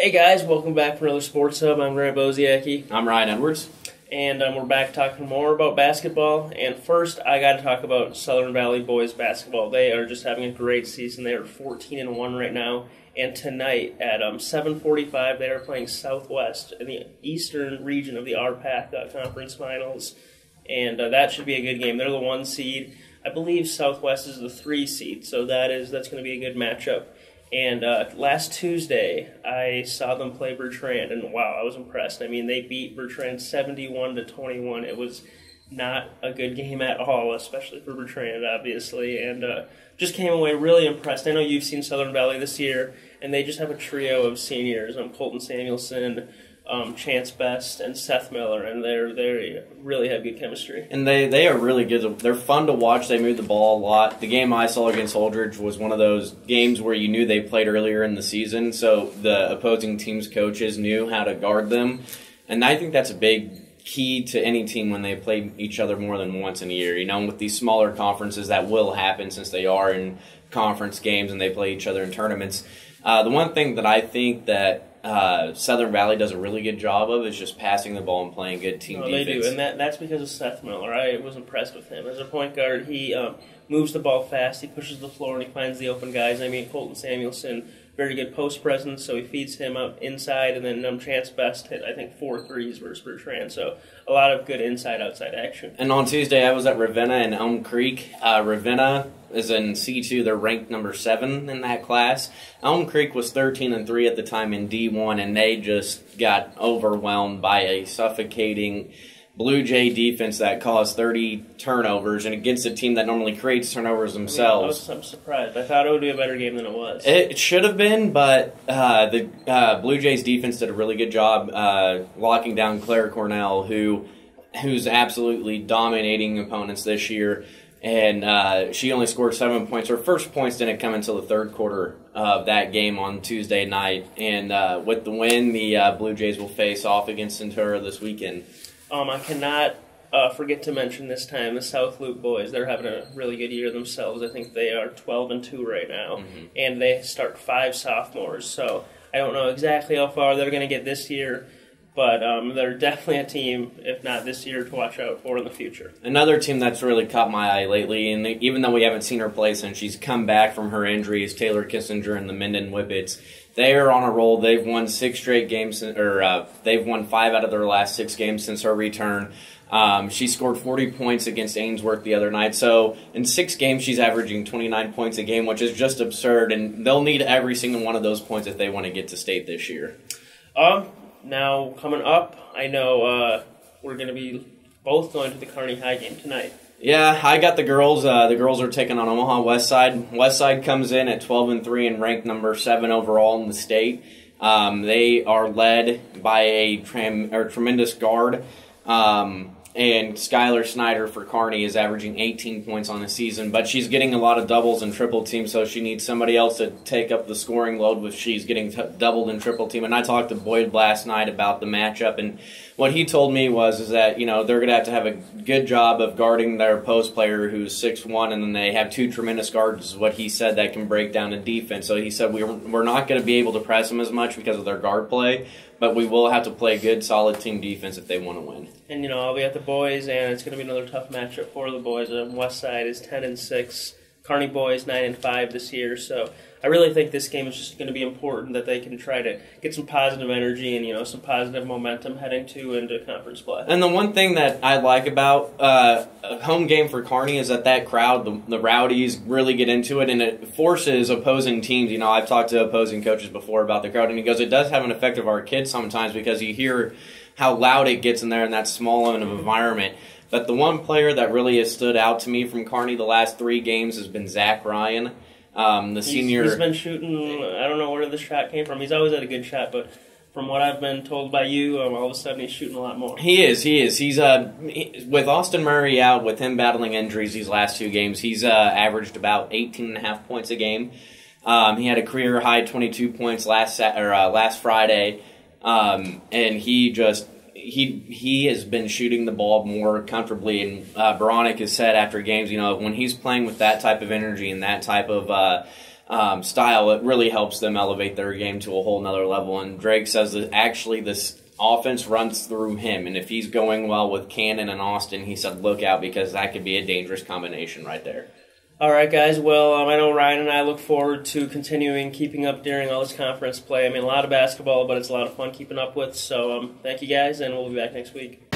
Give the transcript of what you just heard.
Hey guys, welcome back for another Sports Hub. I'm Grant Boziacki. I'm Ryan Edwards. And we're back talking more about basketball. And first, I got to talk about Southern Valley boys basketball. They are just having a great season. They are 14-1 right now. And tonight at 7:45, they are playing Southwest in the eastern region of the RPAC Conference Finals. And that should be a good game. They're the 1 seed. I believe Southwest is the 3 seed, so that's going to be a good matchup. And last Tuesday, I saw them play Bertrand, and wow, I was impressed. I mean, they beat Bertrand 71-21. It was not a good game at all, especially for Bertrand, obviously, and just came away really impressed. I know you've seen Southern Valley this year, and they just have a trio of seniors, Colton Samuelson, Chance Best, and Seth Miller, and they really have good chemistry. And they are really good. They're fun to watch. They move the ball a lot. The game I saw against Holdridge was one of those games where you knew they played earlier in the season, so the opposing team's coaches knew how to guard them. And I think that's a big key to any team when they play each other more than once in a year. You know, with these smaller conferences, that will happen since they are in conference games and they play each other in tournaments. The one thing that I think that Southern Valley does a really good job of is just passing the ball and playing good team defense. They do, and that's because of Seth Miller. I was impressed with him. As a point guard, he moves the ball fast, he pushes the floor, and he finds the open guys. I mean, Colton Samuelson, very good post presence, so he feeds him up inside, and then Chance Best hit, I think, 4 threes versus Bertrand, so a lot of good inside-outside action. And on Tuesday, I was at Ravenna and Elm Creek. Ravenna is in C2. They're ranked number 7 in that class. Elm Creek was 13-3 at the time in D1, and they just got overwhelmed by a suffocating Blue Jay defense that caused 30 turnovers, and against a team that normally creates turnovers themselves. I'm surprised. I thought it would be a better game than it was. It should have been, but the Blue Jays defense did a really good job locking down Claire Cornell, who's absolutely dominating opponents this year. And she only scored 7 points. Her first points didn't come until the third quarter of that game on Tuesday night. And with the win, the Blue Jays will face off against Centura this weekend. I cannot forget to mention this time the South Loop boys. They're having a really good year themselves. I think they are 12-2 right now, and they start 5 sophomores. So I don't know exactly how far they're going to get this year, but they're definitely a team, if not this year, to watch out for in the future. Another team that's really caught my eye lately, and even though we haven't seen her play since she's come back from her injury, is Taylor Kissinger and the Minden Whippets. They are on a roll. They've won 6 straight games, they've won 5 out of their last 6 games since her return. She scored 40 points against Ainsworth the other night. So in 6 games, she's averaging 29 points a game, which is just absurd. And they'll need every single one of those points if they want to get to state this year. Now, coming up, I know we're going to be both going to the Kearney High game tonight. Yeah, I got the girls. The girls are taking on Omaha Westside. Westside comes in at 12-3 and ranked number 7 overall in the state. They are led by a tremendous guard. And Skylar Snyder for Kearney is averaging 18 points on the season, but she's getting a lot of doubles and triple teams, so she needs somebody else to take up the scoring load if she's getting doubled and triple team. And I talked to Boyd last night about the matchup, and what he told me is that, you know, they're going to have a good job of guarding their post player who's 6'1", and then they have 2 tremendous guards, is what he said, that can break down a defense. So he said we're not going to be able to press them as much because of their guard play, but we will have to play good, solid team defense if they want to win. And, you know, I'll be at the boys, and it's going to be another tough matchup for the boys. Westside is 10-6. Kearney boys 9-5 this year, so I really think this game is just going to be important that they can try to get some positive energy and, you know, some positive momentum heading into conference play. And the one thing that I like about a home game for Kearney is that crowd, the Rowdies, really get into it, and it forces opposing teams. You know, I've talked to opposing coaches before about the crowd, and he goes, it does have an effect of our kids sometimes because you hear how loud it gets in there in that small of an environment. But the one player that really has stood out to me from Kearney the last 3 games has been Zach Ryan, the senior. He's been shooting, I don't know where the shot came from. He's always had a good shot, but from what I've been told by you, all of a sudden he's shooting a lot more. He is. He's with Austin Murray out, with him battling injuries these last 2 games, he's averaged about 18.5 points a game. He had a career high 22 points last Friday, and he has been shooting the ball more comfortably, and Baranek has said after games, you know, when he's playing with that type of energy and that type of style, it really helps them elevate their game to a whole nother level. And Drake says that actually this offense runs through him, and if he's going well with Cannon and Austin, he said look out because that could be a dangerous combination right there. All right, guys. Well, I know Ryan and I look forward to continuing keeping up during all this conference play. I mean, a lot of basketball, but it's a lot of fun keeping up with. So thank you guys, and we'll be back next week.